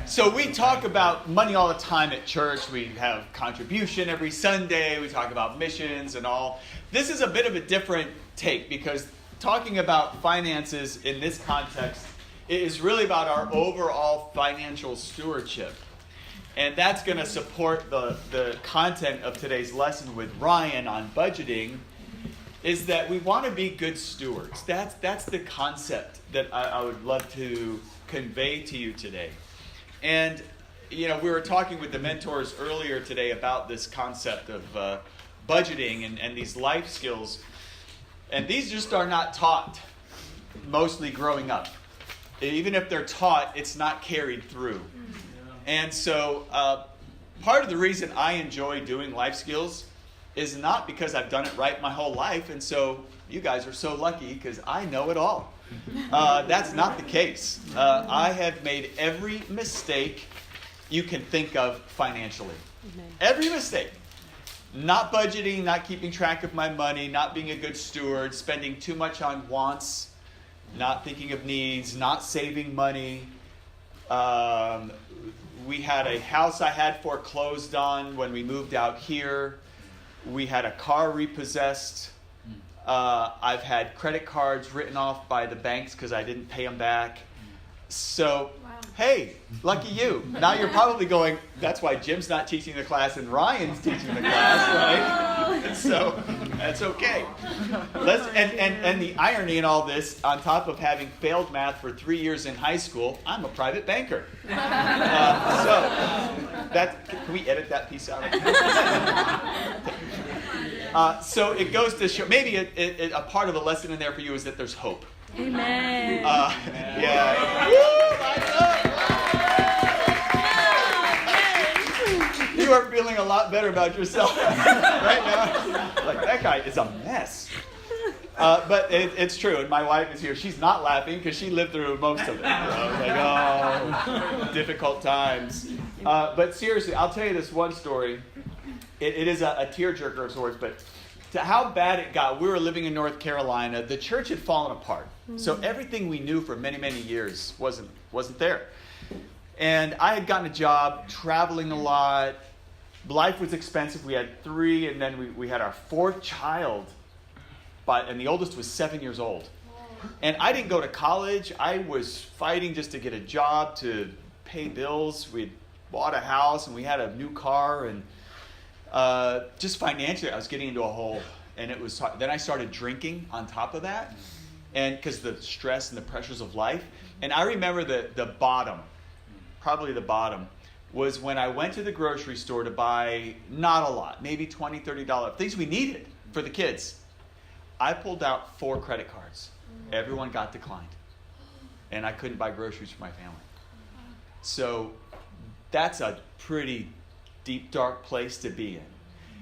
So we talk about money all the time at church. We have contribution every Sunday. We talk about missions and all. This is a bit of a different take because talking about finances in this context is really about our overall financial stewardship. And that's going to support the content of today's lesson with Ryan on budgeting, is that we want to be good stewards. That's the concept that I would love to convey to you today. And, we were talking with the mentors earlier today about this concept of budgeting and these life skills. And these just are not taught mostly growing up. Even if they're taught, it's not carried through. And so part of the reason I enjoy doing life skills is not because I've done it right my whole life, and so you guys are so lucky because I know it all. That's not the case. I have made every mistake you can think of financially. Every mistake. Not budgeting, not keeping track of my money, not being a good steward, spending too much on wants, not thinking of needs, not saving money. We had a house I had foreclosed on when we moved out here. We had a car repossessed. I've had credit cards written off by the banks because I didn't pay them back. So, Hey, lucky you. Now you're probably going, that's why Jim's not teaching the class and Ryan's teaching the class, right? So, that's okay. And the irony in all this, on top of having failed math for 3 years in high school, I'm a private banker. Can we edit that piece out? So it goes to show, maybe a part of the lesson in there for you is that there's hope. Amen. Yeah. You are feeling a lot better about yourself right now. Like, that guy is a mess. But it's true, and my wife is here. She's not laughing because she lived through most of it. I was like, difficult times. But seriously, I'll tell you this one story. It is a tearjerker of sorts, but to how bad it got. We were living in North Carolina. The church had fallen apart. So everything we knew for many, many years wasn't there. And I had gotten a job, traveling a lot. Life was expensive. We had 3, and then we had our 4th child. And the oldest was 7 years old. And I didn't go to college. I was fighting just to get a job to pay bills. We'd bought a house, and we had a new car, and just financially, I was getting into a hole, and then I started drinking on top of that, and because the stress and the pressures of life. And I remember the bottom, probably the bottom, was when I went to the grocery store to buy not a lot, maybe $20, $30, things we needed for the kids. I pulled out 4 credit cards. Everyone got declined, and I couldn't buy groceries for my family. So that's a pretty deep, dark place to be in.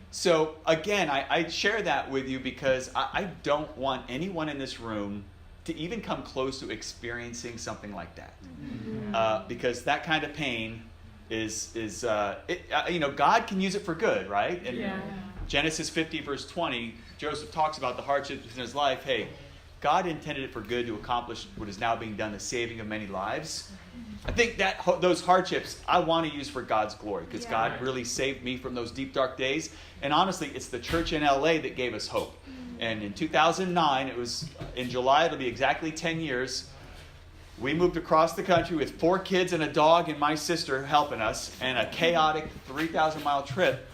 So again, I share that with you because I don't want anyone in this room to even come close to experiencing something like that. Because that kind of pain is God can use it for good, right? And Genesis 50 verse 20, Joseph talks about the hardships in his life. Hey, God intended it for good to accomplish what is now being done, the saving of many lives. I think that those hardships I want to use for God's glory because God really saved me from those deep, dark days. And honestly, it's the church in LA that gave us hope. And in 2009, it was in July, it'll be exactly 10 years. We moved across the country with 4 kids and a dog and my sister helping us, and a chaotic 3,000-mile trip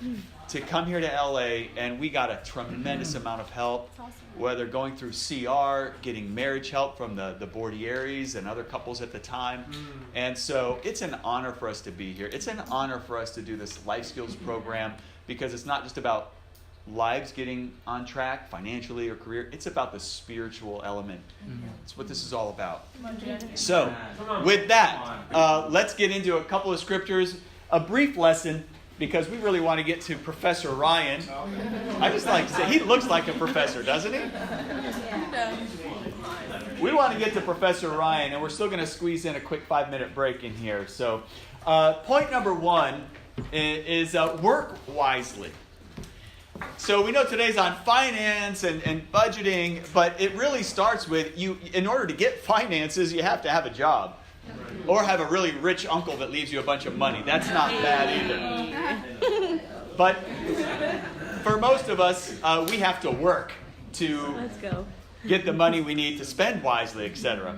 to come here to LA, and we got a tremendous amount of help. Whether going through CR, getting marriage help from the Bordieris and other couples at the time. And so it's an honor for us to be here. It's an honor for us to do this life skills program because it's not just about lives getting on track financially or career. It's about the spiritual element. It's what this is all about. So with that, let's get into a couple of scriptures, a brief lesson, because we really want to get to Professor Ryan. I just like to say, he looks like a professor, doesn't he? We want to get to Professor Ryan, and we're still going to squeeze in a quick 5-minute break in here. So point number 1 is work wisely. So we know today's on finance and budgeting, but it really starts with you. In order to get finances, you have to have a job. Or have a really rich uncle that leaves you a bunch of money. That's not bad either. But for most of us, we have to work to get the money we need to spend wisely, etc.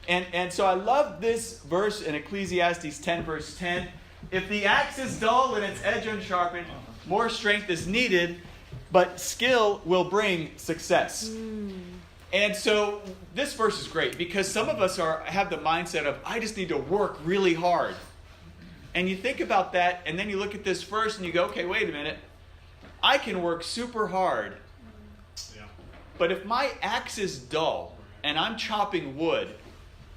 And so I love this verse in Ecclesiastes 10, verse 10. If the axe is dull and its edge unsharpened, more strength is needed, but skill will bring success. And so this verse is great because some of us have the mindset of, I just need to work really hard. And you think about that, and then you look at this verse and you go, okay, wait a minute. I can work super hard. But if my axe is dull and I'm chopping wood,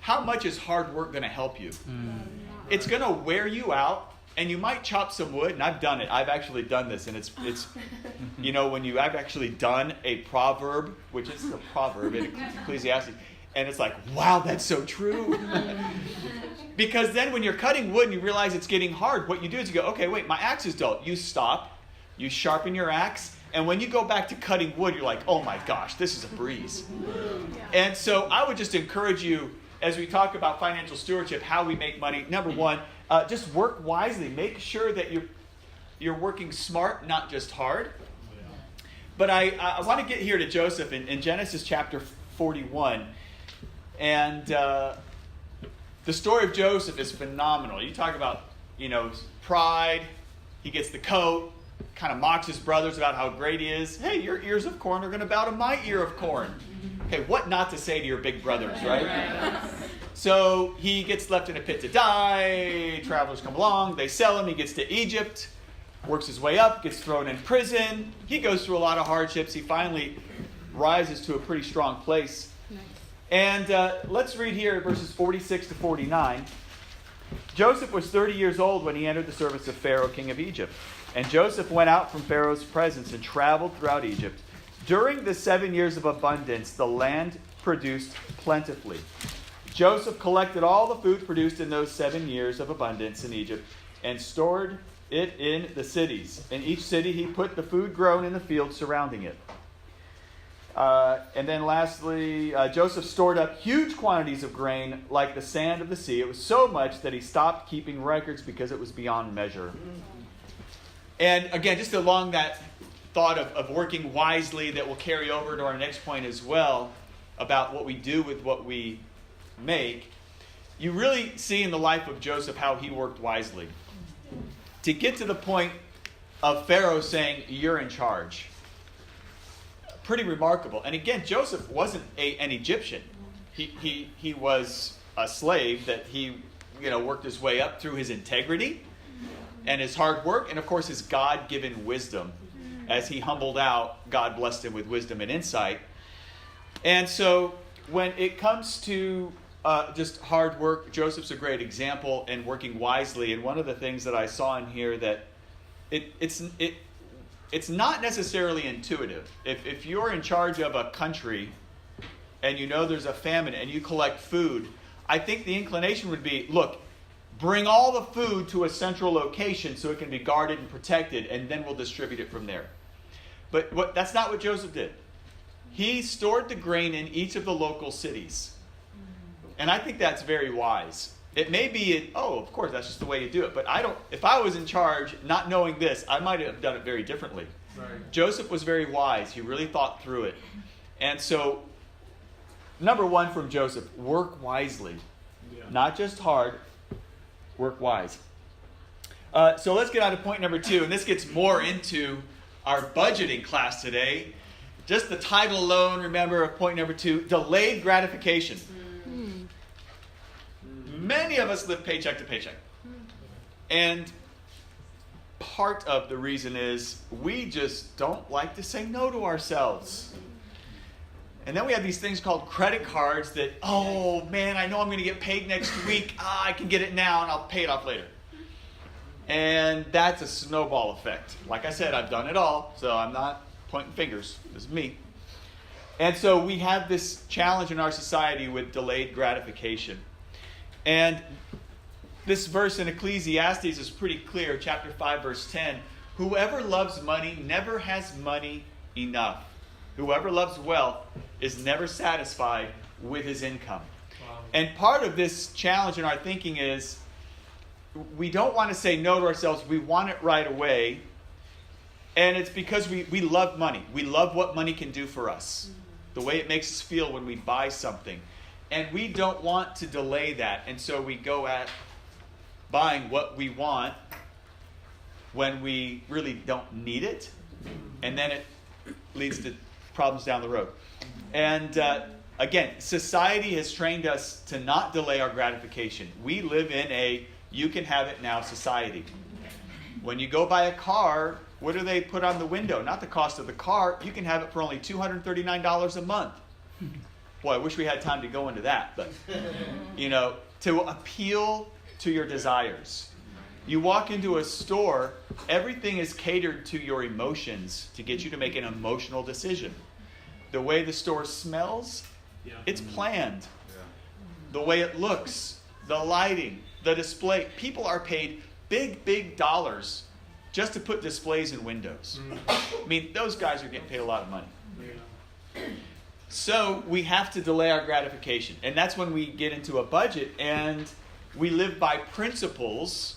how much is hard work going to help you? It's going to wear you out, and you might chop some wood, and I've done it. I've actually done this, and it's when I've actually done a proverb, which is a proverb in Ecclesiastes, and it's like, wow, that's so true. Because then when you're cutting wood and you realize it's getting hard, what you do is you go, okay, wait, my axe is dull. You stop, you sharpen your axe, and when you go back to cutting wood, you're like, oh my gosh, this is a breeze. And so I would just encourage you, as we talk about financial stewardship, how we make money, number one, just work wisely. Make sure that you're working smart, not just hard. But I want to get here to Joseph in Genesis chapter 41. And the story of Joseph is phenomenal. You talk about, pride. He gets the coat, kind of mocks his brothers about how great he is. Hey, your ears of corn are going to bow to my ear of corn. Okay, what not to say to your big brothers, right? So he gets left in a pit to die. Travelers come along. They sell him. He gets to Egypt, works his way up, gets thrown in prison. He goes through a lot of hardships. He finally rises to a pretty strong place. Nice. And let's read here verses 46 to 49. Joseph was 30 years old when he entered the service of Pharaoh, king of Egypt. And Joseph went out from Pharaoh's presence and traveled throughout Egypt. During the 7 years of abundance, the land produced plentifully. Joseph collected all the food produced in those 7 years of abundance in Egypt and stored it in the cities. In each city, he put the food grown in the fields surrounding it. And then lastly, Joseph stored up huge quantities of grain like the sand of the sea. It was so much that he stopped keeping records because it was beyond measure. And again, just along that thought of working wisely that will carry over to our next point as well about what we do with what we make, you really see in the life of Joseph how he worked wisely. To get to the point of Pharaoh saying, you're in charge. Pretty remarkable. And again, Joseph wasn't an Egyptian. He was a slave that he worked his way up through his integrity and his hard work and, of course, his God-given wisdom. As he humbled out, God blessed him with wisdom and insight. And so when it comes to just hard work, Joseph's a great example in working wisely. And one of the things that I saw in here that it's not necessarily intuitive. If you're in charge of a country and there's a famine and you collect food, I think the inclination would be, look, bring all the food to a central location so it can be guarded and protected, and then we'll distribute it from there. But that's not what Joseph did. He stored the grain in each of the local cities. And I think that's very wise. It may be, of course, that's just the way you do it. But if I was in charge, not knowing this, I might have done it very differently. Right. Joseph was very wise. He really thought through it. And so, number one from Joseph, work wisely. Yeah. Not just hard, work wise. So let's get on to point number 2. And this gets more into our budgeting class today. Just the title alone, remember, of point number 2, delayed gratification. Many of us live paycheck to paycheck. And part of the reason is we just don't like to say no to ourselves. And then we have these things called credit cards that, oh man, I know I'm going to get paid next week. I can get it now and I'll pay it off later. And that's a snowball effect. Like I said, I've done it all, so I'm not pointing fingers. This is me. And so we have this challenge in our society with delayed gratification. And this verse in Ecclesiastes is pretty clear, chapter 5, verse 10. Whoever loves money never has money enough. Whoever loves wealth is never satisfied with his income. Wow. And part of this challenge in our thinking is we don't want to say no to ourselves. We want it right away. And it's because we love money. We love what money can do for us, the way it makes us feel when we buy something. And we don't want to delay that. And so we go at buying what we want when we really don't need it. And then it leads to problems down the road. And again, society has trained us to not delay our gratification. We live in a you can have it now society. When you go buy a car, what do they put on the window? Not the cost of the car. You can have it for only $239 a month. Boy, I wish we had time to go into that. But, to appeal to your desires. You walk into a store, everything is catered to your emotions to get you to make an emotional decision. The way the store smells, it's planned. The way it looks, the lighting, the display. People are paid big dollars just to put displays in windows. I mean, those guys are getting paid a lot of money. So we have to delay our gratification. And that's when we get into a budget and we live by principles,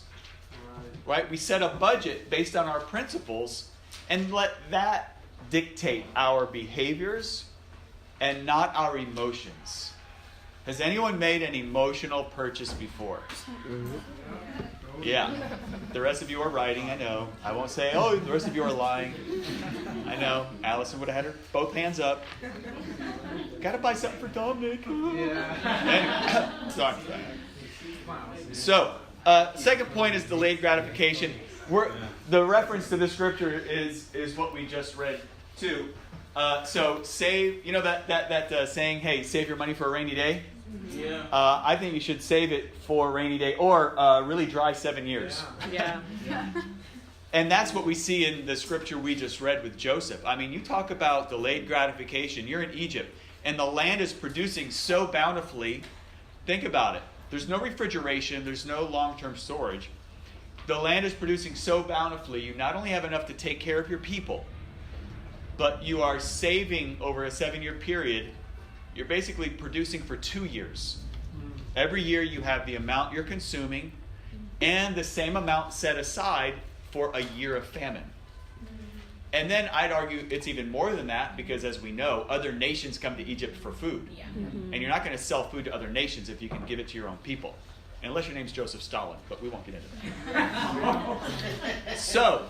right? We set a budget based on our principles and let that dictate our behaviors and not our emotions. Has anyone made an emotional purchase before? Yeah. The rest of you are writing, I know. I won't say, the rest of you are lying. I know. Allison would have had her both hands up. Got to buy something for Dominic. Yeah. Anyway, sorry. So, second point is delayed gratification. The reference to the scripture is what we just read too. So save, that saying, hey, save your money for a rainy day? Yeah. I think you should save it for a rainy day or really dry 7 years. Yeah. And that's what we see in the scripture we just read with Joseph. I mean, you talk about delayed gratification. You're in Egypt, and the land is producing so bountifully. Think about it. There's no refrigeration. There's no long-term storage. The land is producing so bountifully. You not only have enough to take care of your people, but you are saving over a 7-year period. You're basically producing for 2 years. Every year you have the amount you're consuming and the same amount set aside for a year of famine. And then I'd argue it's even more than that because, as we know, other nations come to Egypt for food. Yeah. Mm-hmm. And you're not going to sell food to other nations if you can give it to your own people. Unless your name's Joseph Stalin, but we won't get into that. So,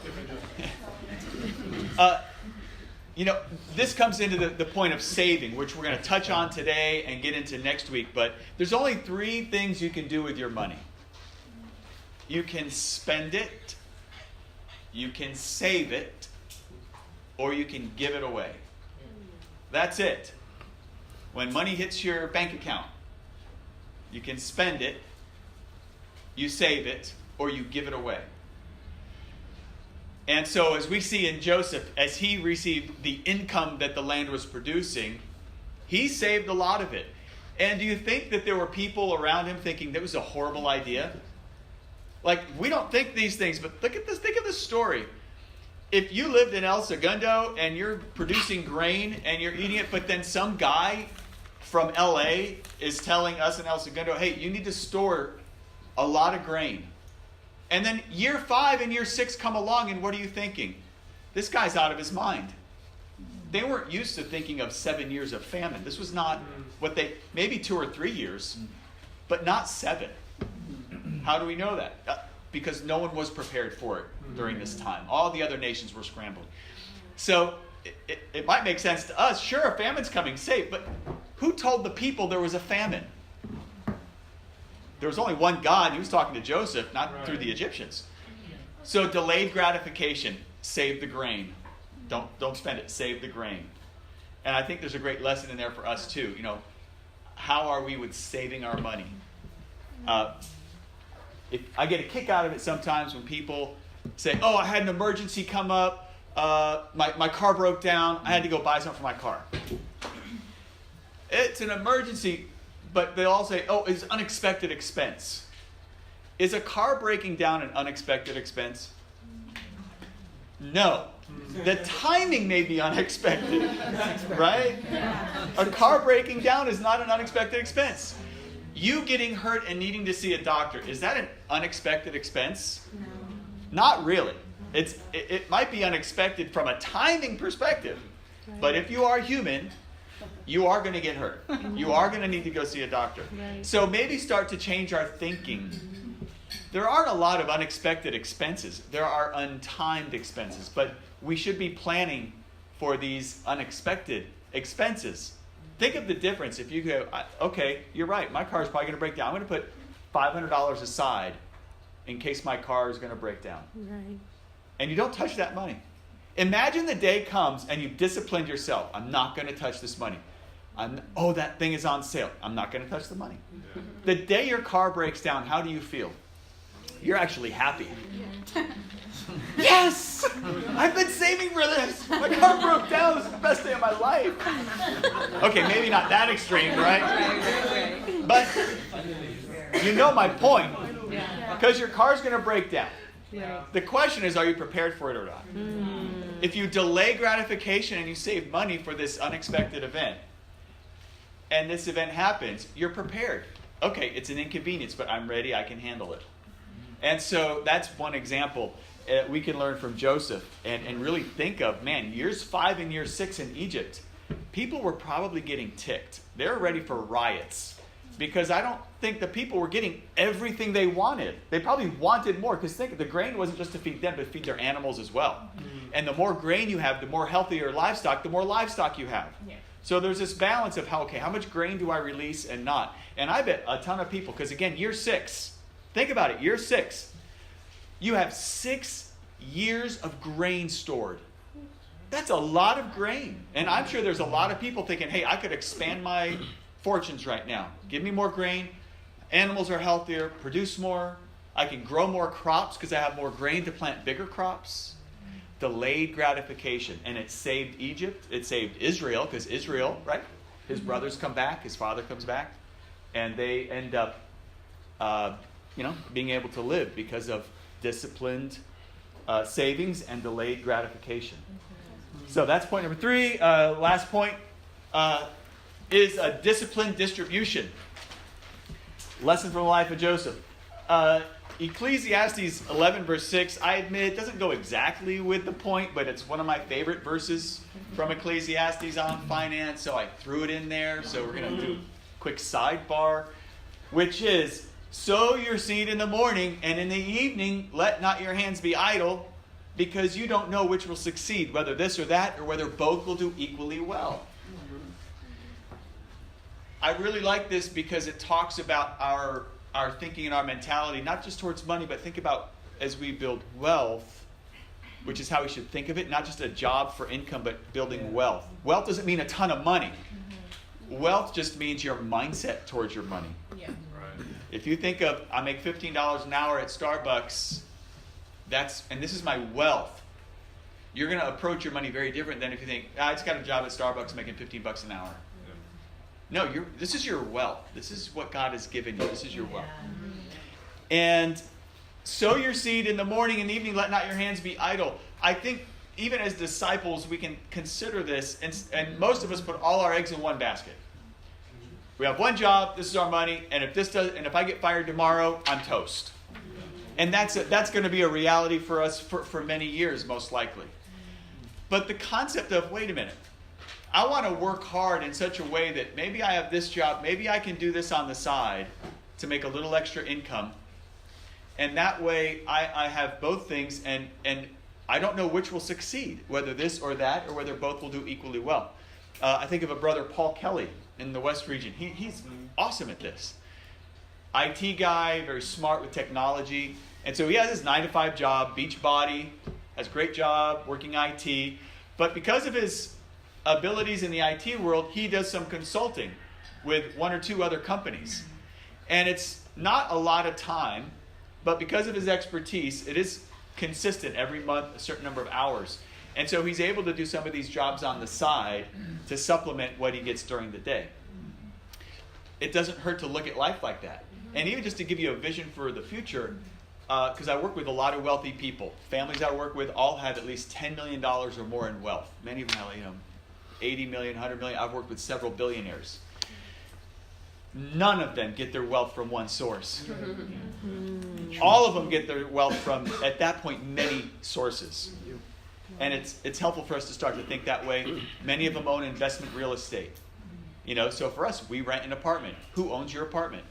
this comes into the point of saving, which we're going to touch on today and get into next week. But there's only 3 things you can do with your money. You can spend it, you can save it, or you can give it away. That's it. When money hits your bank account, you can spend it, you save it, or you give it away. And so as we see in Joseph, as he received the income that the land was producing, he saved a lot of it. And do you think that there were people around him thinking that was a horrible idea? Like, we don't think these things, but look at this. Think of this story. If you lived in El Segundo and you're producing grain and you're eating it, but then some guy from LA is telling us in El Segundo, hey, you need to store a lot of grain. And then year 5 and year 6 come along, and what are you thinking? This guy's out of his mind. They weren't used to thinking of 7 years of famine. This was not maybe 2 or 3 years, but not 7. How do we know that? Because no one was prepared for it during this time. All the other nations were scrambling. So it might make sense to us. Sure, a famine's coming, safe, but who told the people there was a famine? There was only one God. He was talking to Joseph, not through the Egyptians. So delayed gratification, save the grain. Don't spend it, save the grain. And I think there's a great lesson in there for us too. How are we with saving our money? I get a kick out of it sometimes when people say, I had an emergency come up. My car broke down. I had to go buy something for my car. It's an emergency. But they all say, it's unexpected expense. Is a car breaking down an unexpected expense? No. The timing may be unexpected, right? A car breaking down is not an unexpected expense. You getting hurt and needing to see a doctor, is that an unexpected expense? No. Not really. It might be unexpected from a timing perspective. Right. But if you are human, you are going to get hurt. You are going to need to go see a doctor. Right. So maybe start to change our thinking. There aren't a lot of unexpected expenses. There are untimed expenses. But we should be planning for these unexpected expenses. Think of the difference. If you go, okay, you're right, my car is probably going to break down. I'm going to put $500 aside in case my car is going to break down. Right. And you don't touch that money. Imagine the day comes and you've disciplined yourself. I'm not going to touch this money. That thing is on sale. I'm not going to touch the money. Yeah. The day your car breaks down, how do you feel? You're actually happy. Yeah. Yes! I've been saving for this. My car broke down. This is the best day of my life. Okay, maybe not that extreme, right? But you know my point. Because your car's going to break down. Yeah. The question is, are you prepared for it or not? If you delay gratification and you save money for this unexpected event, and this event happens, you're prepared. Okay, it's an inconvenience, but I'm ready. I can handle it. And so that's one example we can learn from Joseph and really think of, man, years 5 and year 6 in Egypt, people were probably getting ticked. They were ready for riots because I don't think the people were getting everything they wanted. They probably wanted more because think, the grain wasn't just to feed them, but to feed their animals as well. And the more grain you have, the more healthier livestock, the more livestock you have. Yeah. So there's this balance of how much grain do I release and not? And I bet a ton of people, because again, year 6, think about it, year 6, you have 6 years of grain stored. That's a lot of grain. And I'm sure there's a lot of people thinking, hey, I could expand my fortunes right now. Give me more grain. Animals are healthier, produce more. I can grow more crops because I have more grain to plant bigger crops. Delayed gratification. And it saved Egypt. It saved Israel because Israel, right? His brothers come back. His father comes back. And they end up, being able to live because of disciplined savings and delayed gratification. So that's point number 3. Last point is a disciplined distribution. Lesson from the life of Joseph. Ecclesiastes 11 verse 6, I admit it doesn't go exactly with the point, but it's one of my favorite verses from Ecclesiastes on finance, so I threw it in there. So we're going to do a quick sidebar, which is, sow your seed in the morning, and in the evening let not your hands be idle, because you don't know which will succeed, whether this or that, or whether both will do equally well. I really like this because it talks about our thinking and our mentality, not just towards money, but think about as we build wealth, which is how we should think of it, not just a job for income, but building wealth. Wealth doesn't mean a ton of money. Wealth just means your mindset towards your money. Yeah. Right. If you think of, I make $15 an hour at Starbucks, and this is my wealth, you're going to approach your money very different than if you think, I just got a job at Starbucks making $15 an hour. No, this is your wealth. This is what God has given you. This is your wealth. And sow your seed in the morning and evening, let not your hands be idle. I think even as disciples, we can consider this, and most of us put all our eggs in one basket. We have one job, this is our money, and if I get fired tomorrow, I'm toast. And that's going to be a reality for us for many years, most likely. But the concept of, wait a minute, I want to work hard in such a way that maybe I have this job, maybe I can do this on the side to make a little extra income. And that way I have both things, and I don't know which will succeed, whether this or that, or whether both will do equally well. I think of a brother, Paul Kelly, in the West region. He's awesome at this. IT guy, very smart with technology. And so he has his 9-to-5 job, beach body, has a great job, working IT. But because of his abilities in the IT world, he does some consulting with 1 or 2 other companies. And it's not a lot of time, but because of his expertise, it is consistent every month, a certain number of hours. And so he's able to do some of these jobs on the side to supplement what he gets during the day. It doesn't hurt to look at life like that. And even just to give you a vision for the future, because I work with a lot of wealthy people. Families I work with all have at least $10 million or more in wealth. Many of them have, 80 million, 100 million. I've worked with several billionaires. none of them get their wealth from one source. All of them get their wealth from, at that point, many sources. And it's helpful for us to start to think that way. Many of them own investment real estate. So for us, we rent an apartment. Who owns your apartment?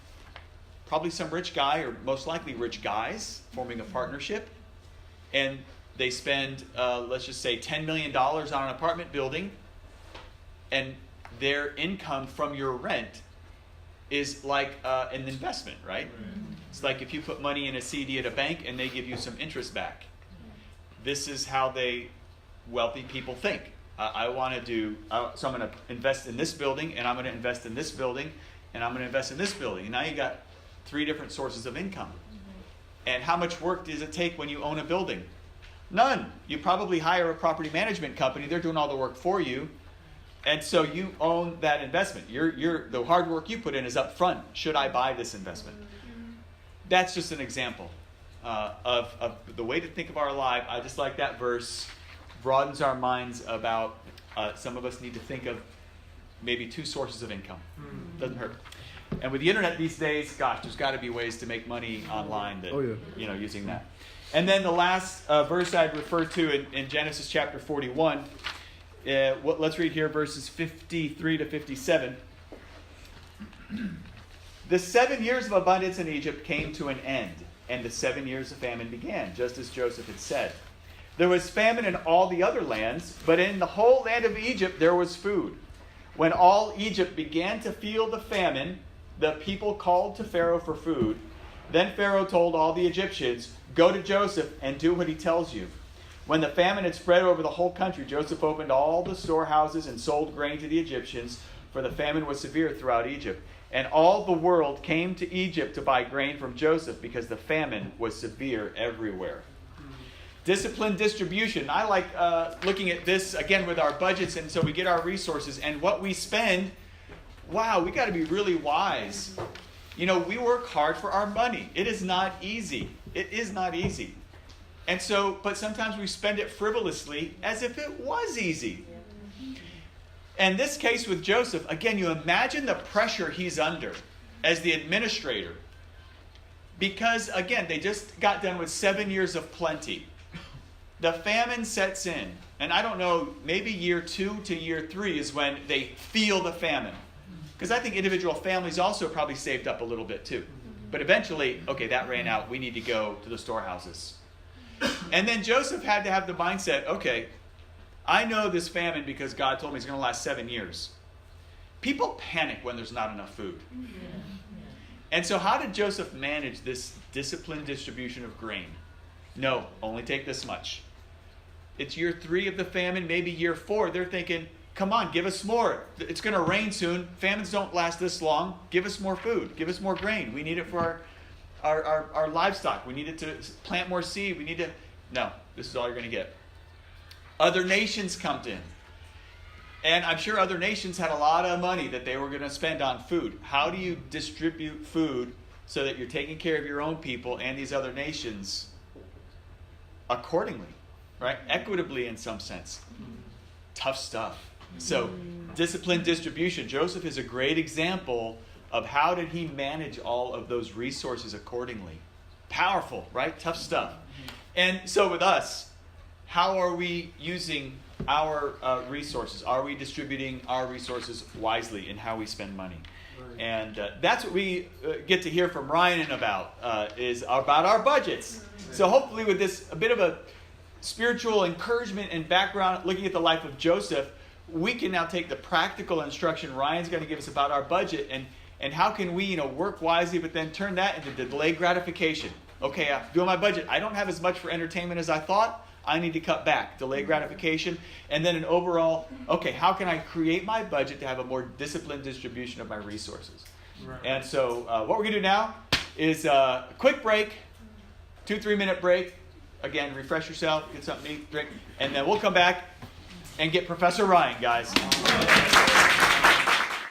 Probably some rich guy, or most likely rich guys, forming a partnership. And they spend, let's just say, $10 million on an apartment building. And their income from your rent is like an investment, right? It's like if you put money in a CD at a bank and they give you some interest back. This is how wealthy people think. I want to do, so I'm going to invest in this building, and I'm going to invest in this building, and I'm going to invest in this building. And now you got 3 different sources of income. And how much work does it take when you own a building? None. You probably hire a property management company. They're doing all the work for you. And so you own that investment. The hard work you put in is up front. Should I buy this investment? That's just an example of the way to think of our life. I just like that verse. Broadens our minds about some of us need to think of maybe 2 sources of income. Doesn't hurt. And with the internet these days, gosh, there's got to be ways to make money online that, using that. And then the last verse I'd refer to in Genesis chapter 41, let's read here verses 53 to 57. The 7 years of abundance in Egypt came to an end, and the 7 years of famine began, just as Joseph had said. There was famine in all the other lands, but in the whole land of Egypt there was food. When all Egypt began to feel the famine, the people called to Pharaoh for food. Then Pharaoh told all the Egyptians, "Go to Joseph and do what he tells you." When the famine had spread over the whole country, Joseph opened all the storehouses and sold grain to the Egyptians, for the famine was severe throughout Egypt. And all the world came to Egypt to buy grain from Joseph because the famine was severe everywhere. Disciplined distribution. I like looking at this again with our budgets, and so we get our resources and what we spend. Wow, we got to be really wise. We work hard for our money. It is not easy. It is not easy. And so, but sometimes we spend it frivolously as if it was easy. And this case with Joseph, again, you imagine the pressure he's under as the administrator. Because, again, they just got done with 7 years of plenty. The famine sets in. And I don't know, maybe year 2 to year 3 is when they feel the famine. Because I think individual families also probably saved up a little bit too. But eventually, okay, that ran out. We need to go to the storehouses. And then Joseph had to have the mindset, okay, I know this famine because God told me it's going to last 7 years. People panic when there's not enough food. And so how did Joseph manage this disciplined distribution of grain? No, only take this much. It's year 3 of the famine, maybe year 4. They're thinking, come on, give us more. It's going to rain soon. Famines don't last this long. Give us more food. Give us more grain. We need it for our livestock. We need it to plant more seed. We need to... No, this is all you're going to get. Other nations come in. And I'm sure other nations had a lot of money that they were going to spend on food. How do you distribute food so that you're taking care of your own people and these other nations accordingly, right? Equitably in some sense. Tough stuff. So, disciplined distribution. Joseph is a great example of how did he manage all of those resources accordingly. Powerful, right? Tough stuff. And so with us, how are we using our resources? Are we distributing our resources wisely in how we spend money? Right. And that's what we get to hear from Ryan is about our budgets. Right. So hopefully with this, a bit of a spiritual encouragement and background, looking at the life of Joseph, we can now take the practical instruction Ryan's going to give us about our budget and how can we work wisely, but then turn that into delayed gratification. Okay, I'm doing my budget. I don't have as much for entertainment as I thought. I need to cut back, delay gratification, and then an overall, okay, how can I create my budget to have a more disciplined distribution of my resources? Right. And so what we're going to do now is a quick break, 2-3 minute break. Again, refresh yourself, get something to eat, drink, and then we'll come back and get Professor Ryan, guys.